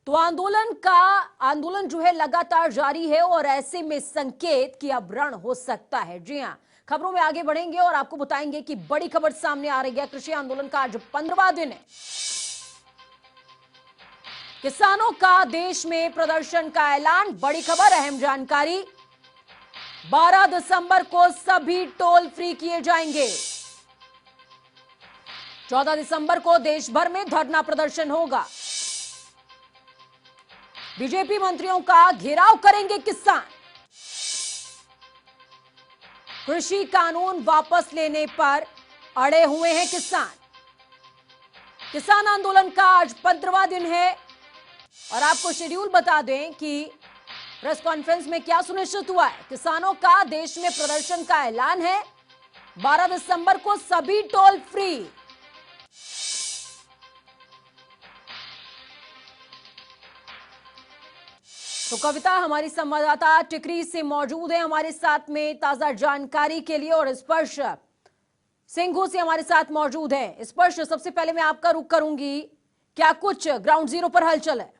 तो आंदोलन जो है लगातार जारी है और ऐसे में संकेत कि अब रण हो सकता है। जी हां, खबरों में आगे बढ़ेंगे और आपको बताएंगे कि बड़ी खबर सामने आ रही है। कृषि आंदोलन का आज 15वां दिन है। किसानों का देश में प्रदर्शन का ऐलान, बड़ी खबर, अहम जानकारी। 12 दिसंबर को सभी टोल फ्री किए जाएंगे। 14 दिसंबर को देश भर में धरना प्रदर्शन होगा। बीजेपी मंत्रियों का घेराव करेंगे किसान। कृषि कानून वापस लेने पर अड़े हुए हैं किसान। किसान आंदोलन का आज 15वां दिन है और आपको शेड्यूल बता दें कि प्रेस कॉन्फ्रेंस में क्या सुनिश्चित हुआ है। किसानों का देश में प्रदर्शन का ऐलान है। 12 दिसंबर को सभी टोल फ्री। तो कविता हमारी संवाददाता टिकरी से मौजूद है हमारे साथ में ताजा जानकारी के लिए, और स्पर्श सिंघू से हमारे साथ मौजूद है। स्पर्श, सबसे पहले मैं आपका रुख करूंगी, क्या कुछ ग्राउंड जीरो पर हलचल है?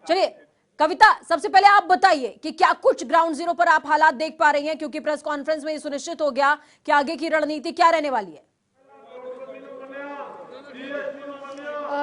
चलिए कविता, सबसे पहले आप बताइए कि क्या कुछ ग्राउंड जीरो पर आप हालात देख पा रही हैं, क्योंकि प्रेस कॉन्फ्रेंस में ये सुनिश्चित हो गया कि आगे की रणनीति क्या रहने वाली है।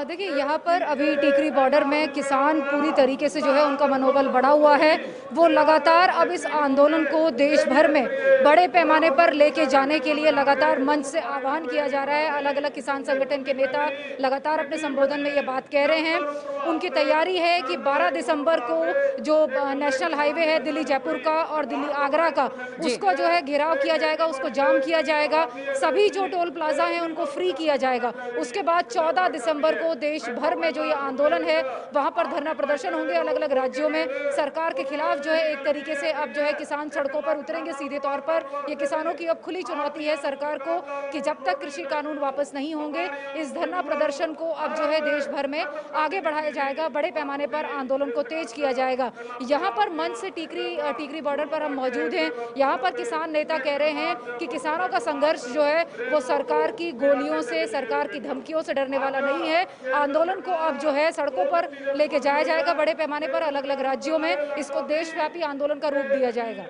देखिए, यहाँ पर अभी टिकरी बॉर्डर में किसान पूरी तरीके से जो है उनका मनोबल बढ़ा हुआ है। वो लगातार अब इस आंदोलन को देश भर में बड़े पैमाने पर लेके जाने के लिए लगातार मंच से आह्वान किया जा रहा है। अलग अलग किसान संगठन के नेता लगातार अपने संबोधन में ये बात कह रहे हैं। उनकी तैयारी है कि 12 दिसंबर को जो नेशनल हाईवे है दिल्ली जयपुर का और दिल्ली आगरा का, उसको जो है घेराव किया जाएगा, उसको जाम किया जाएगा। सभी जो टोल प्लाजा हैं उनको फ्री किया जाएगा। उसके बाद 14 दिसंबर को देश भर में जो ये आंदोलन है वहां पर धरना प्रदर्शन होंगे। अलग अलग राज्यों में सरकार के खिलाफ जो है एक तरीके से अब जो है किसान सड़कों पर उतरेंगे सीधे तौर पर। ये किसानों की अब खुली चुनौती है सरकार को कि जब तक कृषि कानून वापस नहीं होंगे, इस धरना प्रदर्शन को अब जो है देश भर में आगे बढ़ाया जाएगा। बड़े पैमाने पर आंदोलन को तेज किया जाएगा। यहाँ पर मंच से टिकरी बॉर्डर पर हम मौजूद हैं। यहाँ पर किसान नेता कह रहे हैं कि किसानों का संघर्ष जो है वो सरकार की गोलियों से, सरकार की धमकियों से डरने वाला नहीं है। आंदोलन को अब जो है सड़कों पर लेके जाया जाएगा बड़े पैमाने पर। अलग अलग राज्यों में इसको देशव्यापी आंदोलन का रूप दिया जाएगा।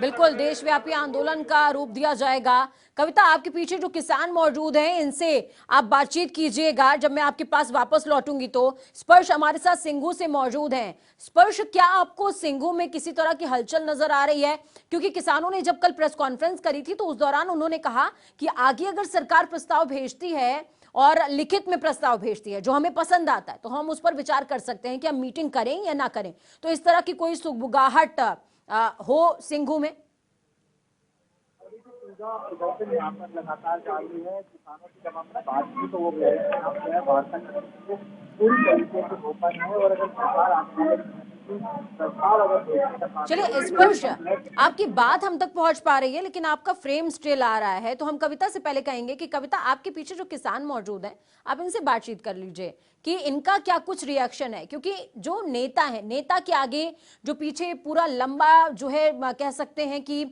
बिल्कुल, देशव्यापी आंदोलन का रूप दिया जाएगा। कविता, आपके पीछे जो किसान मौजूद हैं इनसे आप बातचीत कीजिएगा। जब मैं आपके पास वापस लौटूंगी तो स्पर्श हमारे साथ सिंघू से मौजूद हैं। स्पर्श, क्या आपको सिंघू में किसी तरह की हलचल नजर आ रही है? क्योंकि किसानों ने जब कल प्रेस कॉन्फ्रेंस करी थी तो उस दौरान उन्होंने कहा कि आगे अगर सरकार प्रस्ताव भेजती है और लिखित में प्रस्ताव भेजती है जो हमें पसंद आता है तो हम उस पर विचार कर सकते हैं कि हम मीटिंग करें या ना करें। तो इस तरह की कोई सुगबुगाहट हो सिंघू में? यहाँ पर लगातार जारी है। किसानों की जब हमने बात की तो वो पूरी तरीके से ओपन है और अगर सरकार आने चलिए स्पर्श, आपकी बात हम तक पहुंच पा रही है लेकिन आपका फ्रेम स्टिल आ रहा है, तो हम कविता से पहले कहेंगे कि कविता, आपके पीछे जो किसान मौजूद हैं आप इनसे बातचीत कर लीजिए कि इनका क्या कुछ रिएक्शन है। क्योंकि जो नेता है, नेता के आगे जो पीछे पूरा लंबा जो है कह सकते हैं कि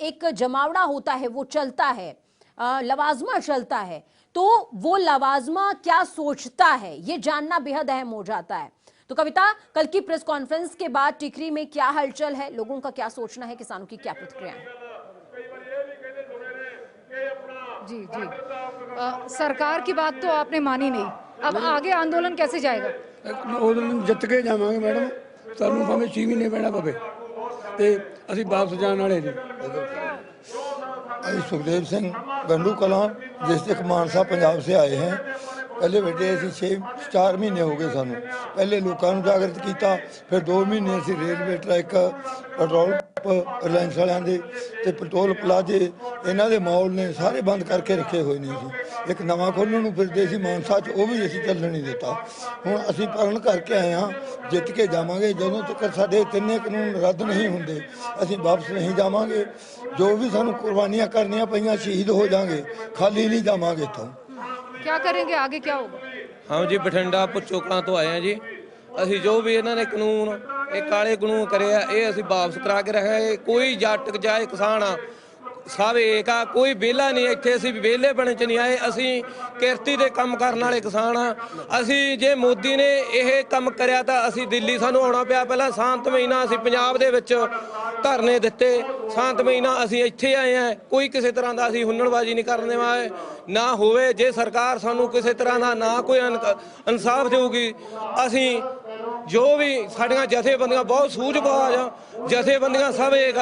एक जमावड़ा होता है, वो चलता है, लवाजमा चलता है, तो वो लवाजमा क्या सोचता है ये जानना बेहद अहम हो जाता है। तो कविता, कल की प्रेस कॉन्फ्रेंस के बाद टिकरी में क्या हलचल है, लोगों का क्या सोचना है, किसानों की क्या प्रतिक्रिया है? जी, सरकार की बात तो आपने मानी नहीं, अब आगे आंदोलन कैसे जाएगा? आंदोलन जित के जावांगे मैडम, सानू भावें 6 महीने पैना पवे ते असीं वापस जाण वाले जी। अभी सुखदेव सिंह गंडू कलां डिस्ट्रिक्ट मानसा पंजाब से आए हैं। पहले बैठे असी 4 महीने हो गए सानू। पहले लोगों को जागृत किया, फिर 2 महीने असी railway track, petrol pump Reliance वालों के ते पेट्रोल प्लाजे इन्हों के मॉल ने सारे बंद करके रखे हुए नहीं सी। एक नवा खोलने फिरते सी मानसा च, वो भी असी चलन नहीं दिता। हुण असी प्रण करके आए हाँ, जित के जावांगे। जदों तक साडे 3 कानून रद्द नहीं होंगे असी वापस नहीं जावांगे। जो भी सानू कुर्बानियां करनियां पईयां, शहीद हो जाएंगे, खाली नहीं जावांगे इत्थों। क्या करेंगे आगे, क्या होगा? हाँ जी, बठिंडा पुच्छो कलां तो आए हैं जी। ਅਸੀਂ जो भी इन्होंने कानून ये काले कानून करे ये ਅਸੀਂ वापस करा के रखे। कोई जट जाए किसान ਸਭ ਏਕ ਆ, ਕੋਈ ਵਿਹਲਾ ਨਹੀਂ ਇੱਥੇ। ਅਸੀਂ ਵਿਹਲੇ ਬਣੇ ਚ ਨਹੀਂ ਆਏ, ਅਸੀਂ ਕਿਰਤੀ ਦੇ ਕੰਮ ਕਰਨ ਵਾਲੇ ਕਿਸਾਨ ਆ। ਅਸੀਂ ਜੇ ਮੋਦੀ ਨੇ ਇਹ ਕੰਮ ਕਰਿਆ ਤਾਂ ਅਸੀਂ ਦਿੱਲੀ ਸਾਨੂੰ ਆਉਣਾ ਪਿਆ। ਪਹਿਲਾਂ ਸ਼ਾਂਤ ਮਹੀਨਾ ਅਸੀਂ ਪੰਜਾਬ ਦੇ ਵਿੱਚ ਧਰਨੇ ਦਿੱਤੇ, ਸ਼ਾਂਤ ਮਹੀਨਾ ਅਸੀਂ ਇੱਥੇ ਆਏ ਆ। ਕੋਈ ਕਿਸੇ ਤਰ੍ਹਾਂ ਦਾ ਅਸੀਂ ਹੁੱਲੜਬਾਜ਼ੀ ਨਹੀਂ ਕਰਨ ਵਾਲੇ ਨਾ ਹੋਵੇ। ਜੇ ਸਰਕਾਰ ਸਾਨੂੰ ਕਿਸੇ ਤਰ੍ਹਾਂ ਦਾ ਨਾ ਕੋਈ ਇਨਸਾਫ ਦੇਊਗੀ, ਅਸੀਂ ਜੋ ਵੀ ਸਾਡੀਆਂ ਜਥੇਬੰਦੀਆਂ ਬਹੁਤ ਸੂਝਬੂਝ ਜਥੇਬੰਦੀਆਂ ਸਭ ਇੱਕ,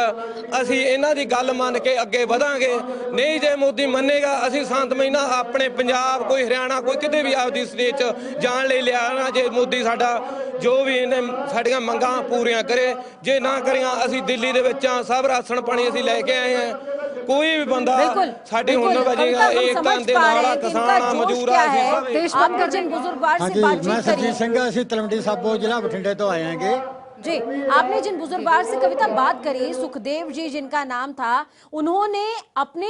ਅਸੀਂ ਇਹਨਾਂ ਦੀ ਗੱਲ ਮੰਨ ਕੇ ਅੱਗੇ ਵਧਾਂਗੇ। ਨਹੀਂ ਜੇ ਮੋਦੀ ਮੰਨੇਗਾ, ਅਸੀਂ ਸ਼ਾਂਤ ਮਹੀਨਾ ਆਪਣੇ ਪੰਜਾਬ, ਕੋਈ ਹਰਿਆਣਾ, ਕੋਈ ਕਿਤੇ ਵੀ ਆਪਦੀ ਸਟੇਟ 'ਚ ਜਾਣ ਲਈ ਲਿਆਣਾ। ਜੇ ਮੋਦੀ ਸਾਡਾ ਜੋ ਵੀ ਇਹਨੇ ਸਾਡੀਆਂ ਮੰਗਾਂ ਪੂਰੀਆਂ ਕਰੇ, ਜੇ ਨਾ ਕਰੀਆਂ ਅਸੀਂ ਦਿੱਲੀ ਦੇ ਵਿੱਚ ਆ। ਸਭ ਰਾਸ਼ਨ ਪਾਣੀ ਅਸੀਂ ਲੈ ਕੇ ਆਏ ਆ। ਕੋਈ ਵੀ ਬੰਦਾ ਸਾਡੀ ਹੁੱਲੜਬਾਜ਼ੀ ਏਕਤਾ ਦੇ ਨਾਲ ਕਿਸਾਨ ਮਜ਼ਦੂਰ ਆ। आपने जिन बुजुर्गवार से बातचीत मैं करी, सरजीत सिंह ਅਸੀਂ तलवंडी साबो जिला बठिंडे तो आए हैं। जी, आपने जिन बुजुर्गवार से कविता बात करी, सुखदेव जी जिनका नाम था, उन्होंने अपने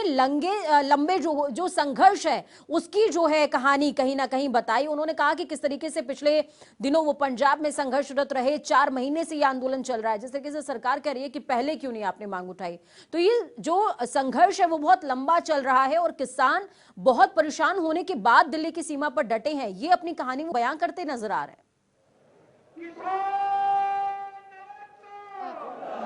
लंबे जो संघर्ष है उसकी जो है कहानी कहीं ना कहीं बताई। उन्होंने कहा कि किस तरीके से पिछले दिनों वो पंजाब में संघर्षरत रहे, 4 महीने से ये आंदोलन चल रहा है। जिस तरीके से सरकार कह रही है कि पहले क्यों नहीं आपने मांग उठाई, तो ये जो संघर्ष है वो बहुत लंबा चल रहा है और किसान बहुत परेशान होने के बाद दिल्ली की सीमा पर डटे हैं। ये अपनी कहानी वो बयां करते नजर आ रहे हैं।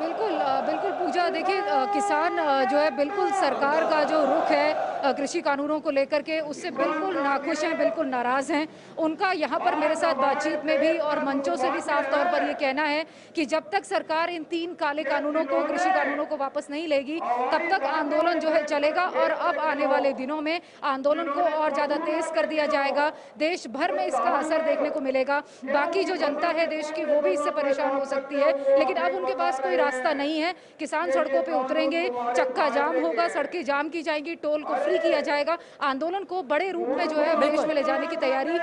बिल्कुल बिल्कुल पूजा, देखिए किसान जो है बिल्कुल सरकार का जो रुख है कृषि कानूनों को लेकर के उससे बिल्कुल नाखुश हैं, बिल्कुल नाराज़ हैं। उनका यहाँ पर मेरे साथ बातचीत में भी और मंचों से भी साफ तौर पर ये कहना है कि जब तक सरकार इन 3 काले कानूनों को, कृषि कानूनों को वापस नहीं लेगी, तब तक आंदोलन जो है चलेगा। और अब आने वाले दिनों में आंदोलन को और ज़्यादा तेज कर दिया जाएगा। देश भर में इसका असर देखने को मिलेगा। बाकी जो जनता है देश की वो भी इससे परेशान हो सकती है, लेकिन अब उनके पास कोई रास्ता नहीं है। किसान सड़कों पे उतरेंगे, चक्का जाम होगा, सड़कें जाम की जाएंगी, टोल को फ्री किया जाएगा। आंदोलन को बड़े रूप में जो है विदेश में ले जाने की तैयारी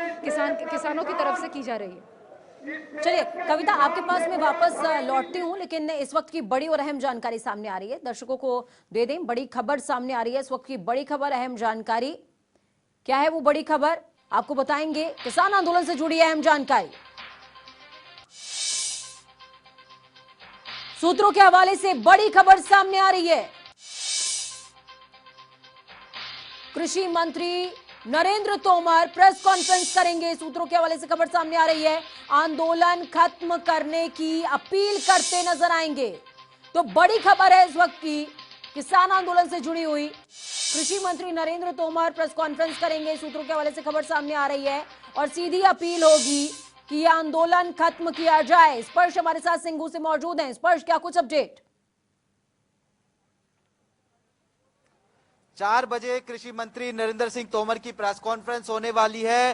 किसानों की तरफ से की जा रही है। चलिए कविता, आपके पास मैं वापस लौटती हूं, लेकिन इस वक्त की बड़ी और अहम जानकारी सामने आ रही है, दर्शकों को दे दें। बड़ी खबर सामने आ रही है इस वक्त की बड़ी खबर, अहम जानकारी। क्या है वो बड़ी खबर, आपको बताएंगे। किसान आंदोलन से जुड़ी अहम जानकारी सूत्रों के हवाले से बड़ी खबर सामने आ रही है। कृषि मंत्री नरेंद्र तोमर प्रेस कॉन्फ्रेंस करेंगे। सूत्रों के हवाले से खबर सामने आ रही है, आंदोलन खत्म करने की अपील करते नजर आएंगे। तो बड़ी खबर है इस वक्त की किसान आंदोलन से जुड़ी हुई। कृषि मंत्री नरेंद्र तोमर प्रेस कॉन्फ्रेंस करेंगे। सूत्रों के हवाले से खबर सामने आ रही है और सीधी अपील होगी कि यह आंदोलन खत्म किया जाए। स्पर्श हमारे साथ सिंघू से मौजूद हैं। स्पर्श, क्या कुछ अपडेट? 4 बजे कृषि मंत्री नरेंद्र सिंह तोमर की प्रेस कॉन्फ्रेंस होने वाली है।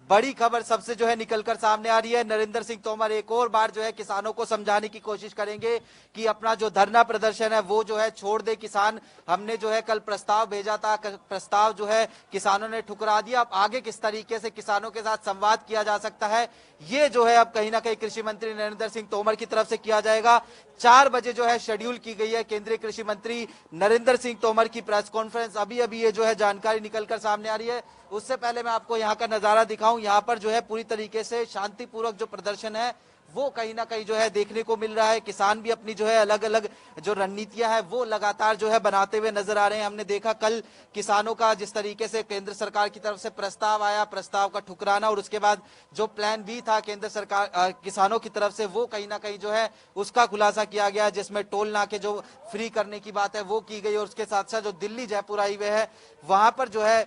बड़ी खबर सबसे जो है निकलकर सामने आ रही है। नरेंद्र सिंह तोमर एक और बार जो है किसानों को समझाने की कोशिश करेंगे कि अपना जो धरना प्रदर्शन है वो जो है छोड़ दे किसान। हमने जो है कल प्रस्ताव भेजा था, प्रस्ताव जो है किसानों ने ठुकरा दिया। अब आगे किस तरीके से किसानों के साथ संवाद किया जा सकता है, ये जो है अब कहीं ना कहीं कृषि मंत्री नरेंद्र सिंह तोमर की तरफ से किया जाएगा। 4 बजे जो है शेड्यूल की गई है केंद्रीय कृषि मंत्री नरेंद्र सिंह तोमर की प्रेस कॉन्फ्रेंस। अभी अभी ये जो है जानकारी निकलकर सामने आ रही है। उससे पहले मैं आपको यहाँ का नजारा दिखाऊं। यहाँ पर जो है पूरी तरीके से शांतिपूर्वक जो प्रदर्शन है वो कहीं ना कहीं जो है देखने को मिल रहा है। किसान भी अपनी जो है अलग अलग जो रणनीतियां हैं वो लगातार जो है बनाते हुए नजर आ रहे हैं। हमने देखा कल किसानों का जिस तरीके से केंद्र सरकार की तरफ से प्रस्ताव आया, प्रस्ताव का ठुकराना, और उसके बाद जो प्लान बी था केंद्र सरकार किसानों की तरफ से वो कहीं ना कहीं जो है उसका खुलासा किया गया, जिसमें टोल नाके जो फ्री करने की बात है वो की गई। और उसके साथ साथ जो दिल्ली जयपुर हाईवे है वहां पर जो है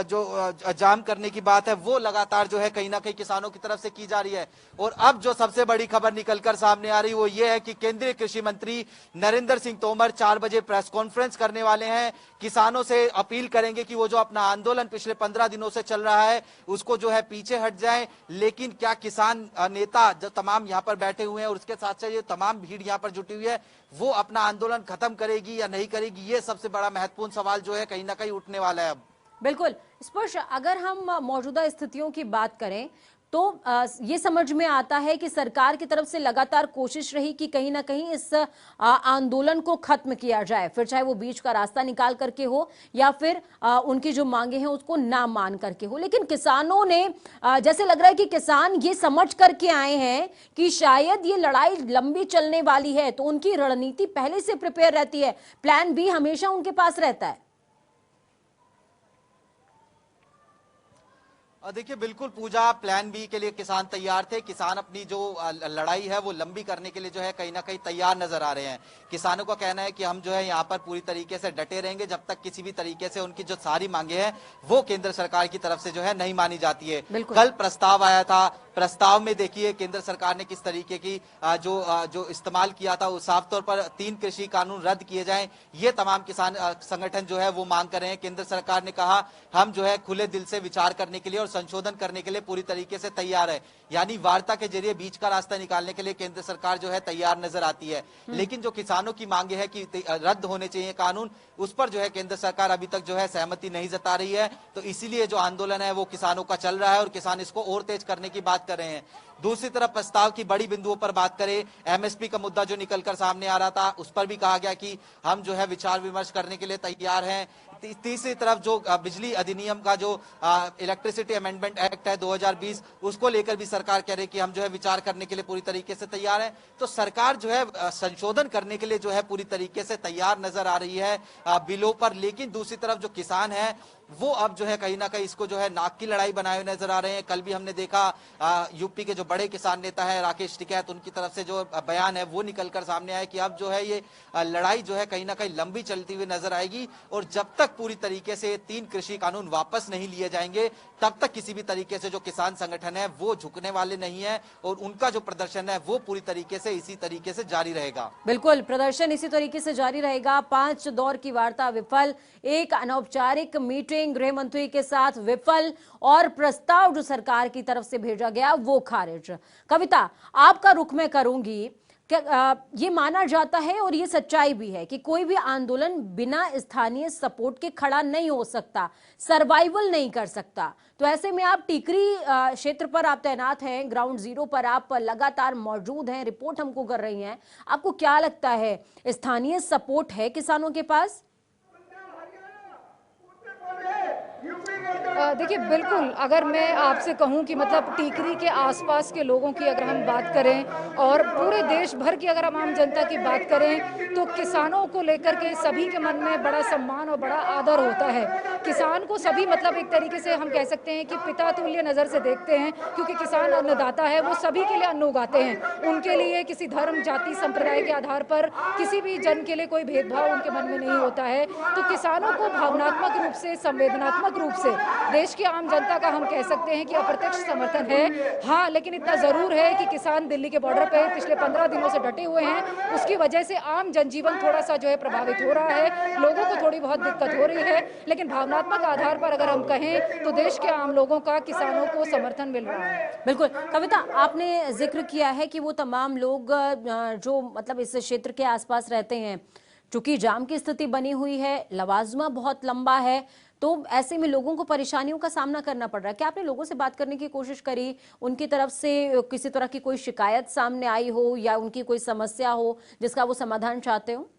जो जाम करने की बात है वो लगातार जो है कहीं ना कहीं किसानों की तरफ से की जा रही है। और अब जो सबसे बड़ी खबर निकलकर सामने आ रही वो ये है कि केंद्रीय कृषि मंत्री नरेंद्र सिंह तोमर 4 बजे प्रेस कॉन्फ्रेंस करने वाले हैं। किसानों से अपील करेंगे कि वो जो अपना आंदोलन पिछले 15 दिनों से चल रहा है उसको जो है पीछे हट जाए। लेकिन क्या किसान नेता जो तमाम यहाँ पर बैठे हुए हैं और उसके साथ साथ ये तमाम भीड़ यहाँ पर जुटी हुई है वो अपना आंदोलन खत्म करेगी या नहीं करेगी, ये सबसे बड़ा महत्वपूर्ण सवाल जो है कहीं ना कहीं उठने वाला है अब। बिल्कुल स्पर्श, अगर हम मौजूदा स्थितियों की बात करें, तो ये समझ में आता है कि सरकार की तरफ से लगातार कोशिश रही कि कहीं ना कहीं इस आंदोलन को खत्म किया जाए, फिर चाहे वो बीच का रास्ता निकाल करके हो या फिर उनकी जो मांगे हैं उसको ना मान करके हो। लेकिन किसानों ने जैसे लग रहा है कि किसान ये समझ करके आए हैं कि शायद ये लड़ाई लंबी चलने वाली है, तो उनकी रणनीति पहले से प्रिपेयर रहती है, प्लान बी हमेशा उनके पास रहता है। देखिए बिल्कुल पूजा, प्लान बी के लिए किसान तैयार थे। किसान अपनी जो लड़ाई है वो लंबी करने के लिए जो है कहीं ना कहीं तैयार नजर आ रहे हैं। किसानों का कहना है कि हम जो है यहाँ पर पूरी तरीके से डटे रहेंगे जब तक किसी भी तरीके से उनकी जो सारी मांगे हैं वो केंद्र सरकार की तरफ से जो है नहीं मानी जाती है। कल प्रस्ताव आया था, प्रस्ताव में देखिए केंद्र सरकार ने किस तरीके की जो इस्तेमाल किया था, साफ तौर पर 3 कृषि कानून रद्द किए जाएं, ये तमाम किसान संगठन जो है वो मांग कर रहे हैं। केंद्र सरकार ने कहा हम जो है खुले दिल से विचार करने के लिए और संशोधन करने के लिए पूरी तरीके से तैयार है, यानी वार्ता के जरिए बीच का रास्ता निकालने के लिए केंद्र सरकार जो है तैयार नजर आती है। लेकिन जो किसानों की मांगे है कि रद्द होने चाहिए कानून, उस पर जो है केंद्र सरकार अभी तक जो है सहमति नहीं जता रही है। तो इसीलिए जो आंदोलन है वो किसानों का चल रहा है और किसान इसको और तेज करने की बात कर रहे हैं। दूसरी तरफ प्रस्ताव की बड़ी बिंदुओं पर बात करें, एमएसपी का मुद्दा जो निकलकर सामने आ रहा था उस पर भी कहा गया कि हम जो है विचार विमर्श करने के लिए तैयार हैं। तीसरी तरफ जो बिजली अधिनियम का जो इलेक्ट्रिसिटी अमेंडमेंट एक्ट है 2020, उसको लेकर भी सरकार कह रही है कि हम जो है विचार करने के लिए पूरी तरीके से तैयार हैं। तो सरकार जो है संशोधन करने के लिए जो है पूरी तरीके से तैयार नजर आ रही है बिलों पर। लेकिन दूसरी तरफ जो किसान है वो अब जो है कहीं ना कहीं इसको जो है नाक की लड़ाई बनाए हुए नजर आ रहे हैं। कल भी हमने देखा यूपी के जो बड़े किसान नेता है राकेश टिकैत, उनकी तरफ से जो बयान है वो निकलकर सामने आया कि अब जो है ये लड़ाई जो है कहीं ना कहीं लंबी चलती हुई नजर आएगी और जब तक पूरी तरीके से 3 कृषि कानून वापस नहीं लिए जाएंगे तब तक किसी भी तरीके से जो किसान संगठन है वो झुकने वाले नहीं है और उनका जो प्रदर्शन है वो पूरी तरीके से इसी तरीके से जारी रहेगा। बिल्कुल, प्रदर्शन इसी तरीके से जारी रहेगा। 5 दौर की वार्ता विफल, एक अनौपचारिक मीटिंग गृह मंत्री के साथ विफल और प्रस्ताव जो सरकार की तरफ से भेजा गया वो खारिज। कविता, आपका रुख मैं करूंगी, ये माना जाता है और ये सच्चाई भी है कि कोई भी आंदोलन बिना स्थानीय सपोर्ट के खड़ा नहीं हो सकता, सर्वाइवल नहीं कर सकता। तो ऐसे में आप टीकरी क्षेत्र पर आप तैनात हैं, ग्राउंड जीरो पर आप लगातार मौजूद हैं, रिपोर्ट हमको कर रही हैं। आपको क्या लगता है, स्थानीय सपोर्ट है किसानों के पास? देखिए बिल्कुल, अगर मैं आपसे कहूं कि मतलब टीकरी के आसपास के लोगों की अगर हम बात करें और पूरे देश भर की अगर हम आम जनता की बात करें तो किसानों को लेकर के सभी के मन में बड़ा सम्मान और बड़ा आदर होता है। किसान को सभी मतलब एक तरीके से हम कह सकते हैं कि पिता तुल्य नज़र से देखते हैं, क्योंकि किसान अन्नदाता है, वो सभी के लिए अन्न उगाते हैं। उनके लिए किसी धर्म, जाति, संप्रदाय के आधार पर किसी भी जन के लिए कोई भेदभाव उनके मन में नहीं होता है। तो किसानों को भावनात्मक रूप से, संवेदनात्मक रूप से देश की आम जनता का हम कह सकते हैं कि अप्रत्यक्ष समर्थन है। हाँ, लेकिन इतना जरूर है कि किसान दिल्ली के बॉर्डर पे पिछले 15 दिनों से डटे हुए हैं, उसकी वजह से आम जनजीवन थोड़ा सा जो है प्रभावित हो रहा है, लोगों को थोड़ी बहुत दिक्कत हो रही है। लेकिन भावनात्मक आधार पर अगर हम कहें तो देश के आम लोगों का किसानों को समर्थन मिल रहा है। बिल्कुल कविता, आपने जिक्र किया है कि वो तमाम लोग जो मतलब इस क्षेत्र के आसपास रहते हैं, चूंकि जाम की स्थिति बनी हुई है, लवाजमा बहुत लंबा है, तो ऐसे में लोगों को परेशानियों का सामना करना पड़ रहा है। क्या आपने लोगों से बात करने की कोशिश करी, उनकी तरफ से किसी तरह की कोई शिकायत सामने आई हो या उनकी कोई समस्या हो जिसका वो समाधान चाहते हो?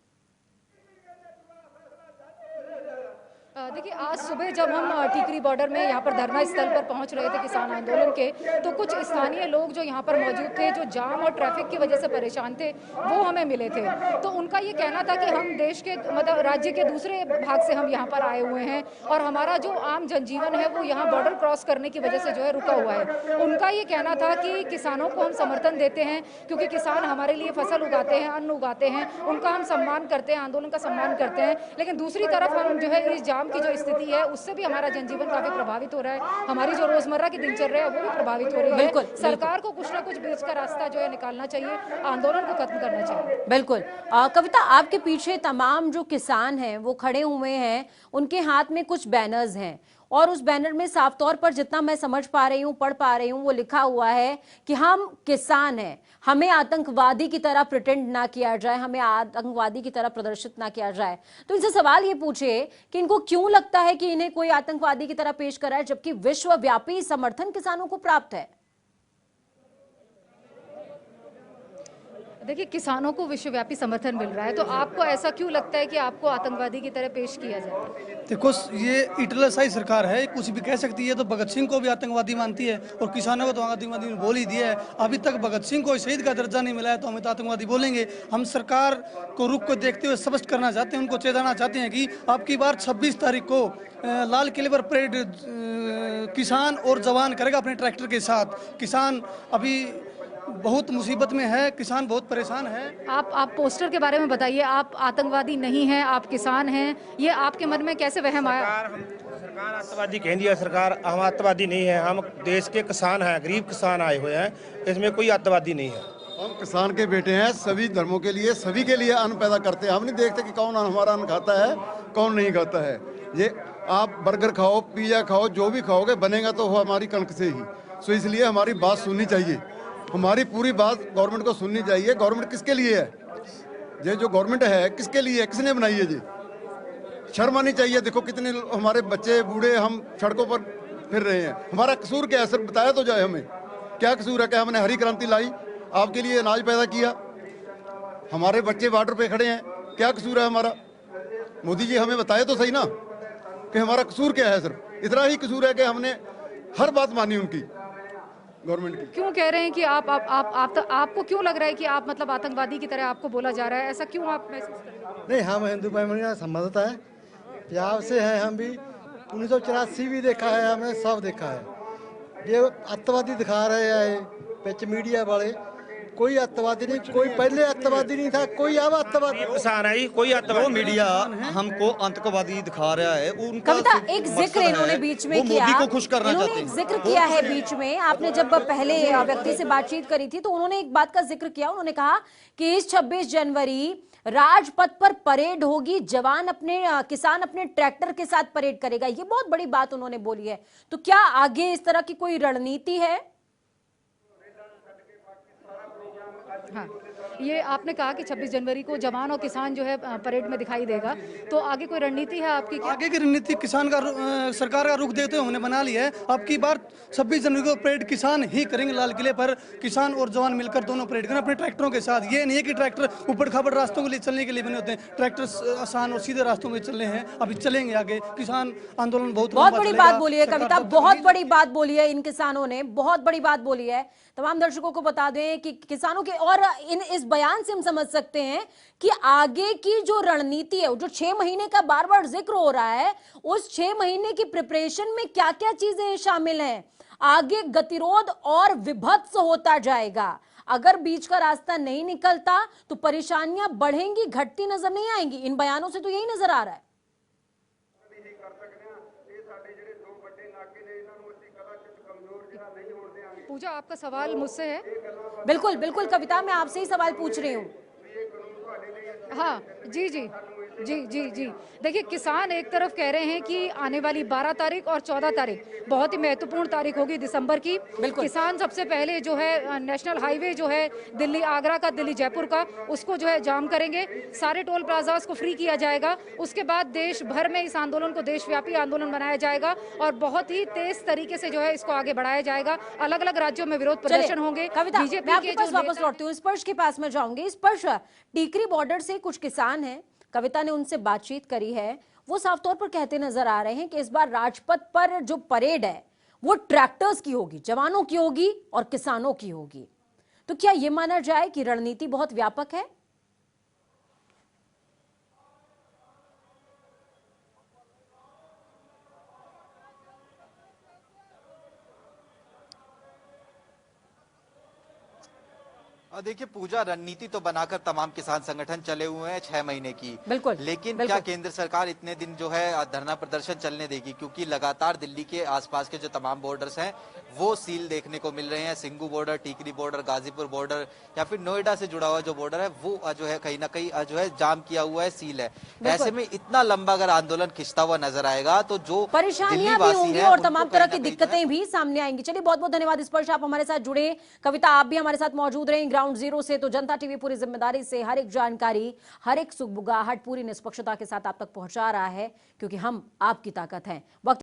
देखिए, आज सुबह जब हम टीकरी बॉर्डर में यहाँ पर धरना स्थल पर पहुँच रहे थे किसान आंदोलन के, तो कुछ स्थानीय लोग जो यहाँ पर मौजूद थे, जो जाम और ट्रैफिक की वजह से परेशान थे, वो हमें मिले थे। तो उनका ये कहना था कि हम देश के मतलब राज्य के दूसरे भाग से हम यहाँ पर आए हुए हैं और हमारा जो आम जनजीवन है वो यहाँ बॉर्डर क्रॉस करने की वजह से जो है रुका हुआ है। उनका ये कहना था कि किसानों को हम समर्थन देते हैं क्योंकि किसान हमारे लिए फसल उगाते हैं, अन्न उगाते हैं, उनका हम सम्मान करते हैं, आंदोलन का सम्मान करते हैं। लेकिन दूसरी तरफ हम जो है इस जाम की जो स्थिति है उससे भी हमारा जनजीवन काफी प्रभावित हो रहा है, हमारी जो रोजमर्रा की दिनचर्या है वो भी प्रभावित हो रही है। सरकार को कुछ ना कुछ बीच का रास्ता जो है निकालना चाहिए, आंदोलन को खत्म करना चाहिए। बिल्कुल। कविता, आपके पीछे तमाम जो किसान हैं वो खड़े हुए हैं, उनके हाथ में कुछ बैनर्स हैं और उस बैनर में साफ तौर पर जितना मैं समझ पा रही हूँ, पढ़ पा रही हूँ, वो लिखा हुआ है कि हम किसान हैं, हमें आतंकवादी की तरह प्रिटेंड ना किया जाए, हमें आतंकवादी की तरह प्रदर्शित ना किया जाए। तो इनसे सवाल ये पूछे कि इनको क्यों लगता है कि इन्हें कोई आतंकवादी की तरह पेश करा है, जबकि विश्वव्यापी समर्थन किसानों को प्राप्त है? देखिए, किसानों को विश्वव्यापी समर्थन मिल रहा है, तो आपको ऐसा क्यों लगता है कि आपको आतंकवादी की तरह पेश किया जाए? देखो, ये इटलसाई सरकार है, कुछ भी कह सकती है। तो भगत सिंह को भी आतंकवादी मानती है और किसानों को तो आतंकवादी बोल ही दिया है। अभी तक भगत सिंह को शहीद का दर्जा नहीं मिला है, तो हमें तो आतंकवादी बोलेंगे। हम सरकार को रुख को देखते हुए स्पष्ट करना चाहते हैं, उनको चेताना चाहते हैं कि आपकी बार 26 तारीख को लाल किले पर परेड किसान और जवान करेगा अपने ट्रैक्टर के साथ। किसान अभी बहुत मुसीबत में है, किसान बहुत परेशान है। आप पोस्टर के बारे में बताइए। आप आतंकवादी नहीं हैं, आप किसान हैं, ये आपके मन में कैसे वहम आया? सरकार आतंकवादी कहती है, सरकार हम आतंकवादी नहीं है, हम देश के किसान हैं, गरीब किसान आए हुए हैं, इसमें कोई आतंकवादी नहीं है। हम किसान के बेटे हैं, सभी धर्मों के लिए, सभी के लिए अन्न पैदा करते हैं। हम नहीं देखते कि कौन हमारा अन्न खाता है, कौन नहीं खाता है। ये आप बर्गर खाओ, पिज़्ज़ा खाओ, जो भी खाओगे बनेगा तो वो हमारी कणक से ही। सो इसलिए हमारी बात सुननी चाहिए, हमारी पूरी बात गवर्नमेंट को सुननी चाहिए। गवर्नमेंट किसके लिए है? ये जो गवर्नमेंट है किसके लिए है, किसने बनाई है? ये शर्म आनी चाहिए। देखो कितने हमारे बच्चे बूढ़े हम सड़कों पर फिर रहे हैं। हमारा कसूर क्या है? सर बताया तो जाए, हमें क्या कसूर है? क्या हमने हरी क्रांति लाई, आपके लिए अनाज पैदा किया, हमारे बच्चे बॉर्डर पे खड़े हैं, क्या कसूर है हमारा? मोदी जी हमें बताए तो सही ना कि हमारा कसूर क्या है। सिर्फ इतना ही कसूर है कि हमने हर बात मानी उनकी, गवर्नमेंट की। क्यों कह रहे हैं कि आपको क्यों लग रहा है कि आप मतलब आतंकवादी की तरह आपको बोला जा रहा है? ऐसा क्यों आप महसूस कर रहे हैं? नहीं, हम हिंदू भाई संबंधित है, पंजाब से हैं हम भी। 1984 भी देखा है हमने, सब देखा है। ये अत्तवादी दिखा रहे हैं पिच मीडिया वाले, कोई अत्तवादी नहीं, कोई पहले अत्तवादी नहीं था, कोई अब अत्तवादी किसान है, कोई आतंकवादी मीडिया हमको आतंकवादी दिखा रहा है। उनका कविता, एक जिक्र इन्होंने बीच में किया, मोदी को खुश करना इन्होंने चाहते एक हैं। जिक्र किया है बीच में। आपने जब पहले व्यक्ति से बातचीत करी थी तो उन्होंने एक बात का जिक्र किया। उन्होंने कहा कि इस 26 जनवरी राजपथ पर परेड होगी, जवान अपने किसान अपने ट्रैक्टर के साथ परेड करेगा। ये बहुत बड़ी बात उन्होंने बोली है। तो क्या आगे इस तरह की कोई रणनीति है? हाँ, ये आपने कहा कि 26 जनवरी को जवान और किसान जो है परेड में दिखाई देगा, तो आगे कोई रणनीति है आपकी क्या? आगे की रणनीति किसान का सरकार का रुख देखते हुए हमने बना लिया है। अब की बार 26 जनवरी को परेड किसान ही करेंगे लाल किले पर। किसान और जवान मिलकर दोनों परेड करें अपने ट्रैक्टरों के साथ। ये नहीं है कि ट्रैक्टर ऊपर खाबड़ रास्तों के लिए चलने के लिए बने होते हैं, ट्रैक्टर आसान और सीधे रास्तों में चलने हैं। अभी चलेंगे आगे, किसान आंदोलन बहुत बड़ी बात बोली है कविता, बहुत बड़ी बात बोली है इन किसानों ने, बहुत बड़ी बात बोली है। तमाम दर्शकों को बता दें कि किसानों के और इस बयान से हम समझ सकते हैं कि आगे की जो रणनीति है, जो 6 महीने का बार बार जिक्र हो रहा है, उस 6 महीने की प्रिपरेशन में क्या क्या चीजें शामिल हैं। आगे गतिरोध और विभत्स होता जाएगा। अगर बीच का रास्ता नहीं निकलता तो परेशानियां बढ़ेंगी, घटती नजर नहीं आएंगी। इन बयानों से तो यही नजर आ रहा है। पूजा, आपका सवाल मुझसे है? बिल्कुल बिल्कुल कविता, मैं आपसे ही सवाल पूछ रही हूँ। हाँ जी जी जी जी जी देखिए, किसान एक तरफ कह रहे हैं कि आने वाली 12 तारीख और 14 तारीख बहुत ही महत्वपूर्ण तारीख होगी दिसंबर की। किसान सबसे पहले जो है नेशनल हाईवे जो है दिल्ली आगरा का, दिल्ली जयपुर का, उसको जो है जाम करेंगे। सारे टोल प्लाजास को फ्री किया जाएगा। उसके बाद देश भर में इस आंदोलन को देशव्यापी आंदोलन बनाया जाएगा और बहुत ही तेज तरीके से जो है इसको आगे बढ़ाया जाएगा। अलग अलग राज्यों में विरोध प्रदर्शन होंगे। कविता, बीजेपी मैं आपके के पास वापस लौटती हूँ, स्पर्श के पास में जाऊंगी। स्पर्श, टीकरी बॉर्डर से कुछ किसान हैं, कविता ने उनसे बातचीत करी है, वो साफ तौर पर कहते नजर आ रहे हैं कि इस बार राजपथ पर जो परेड है वो ट्रैक्टर्स की होगी, जवानों की होगी और किसानों की होगी। तो क्या यह माना जाए कि रणनीति बहुत व्यापक है? देखिए पूजा, रणनीति तो बनाकर तमाम किसान संगठन चले हुए हैं 6 महीने की। बिल्कुल, लेकिन बिल्कुल। क्या केंद्र सरकार इतने दिन जो है धरना प्रदर्शन चलने देगी? क्योंकि लगातार दिल्ली के आसपास के जो तमाम बॉर्डर्स हैं वो सील देखने को मिल रहे हैं। Singhu border, Tikri border, Ghazipur border या फिर नोएडा से जुड़ा हुआ जो बॉर्डर है वो जो है कहीं ना कहीं जो है जाम किया हुआ है, सील है। ऐसे में इतना लंबा अगर आंदोलन खिंचता हुआ नजर आएगा तो जो परेशानियां भी होंगी और तमाम तरह की दिक्कतें भी सामने आएंगी। चलिए, बहुत बहुत धन्यवाद स्पर्श, आप हमारे साथ जुड़े। कविता, आप भी हमारे साथ मौजूद रहे ग्राउंड जीरो से। तो जनता टीवी पूरी जिम्मेदारी से हर एक जानकारी, हर एक सुगबुगाहट पूरी निष्पक्षता के साथ आप तक पहुंचा रहा है, क्योंकि हम आपकी ताकत हैं। वक्त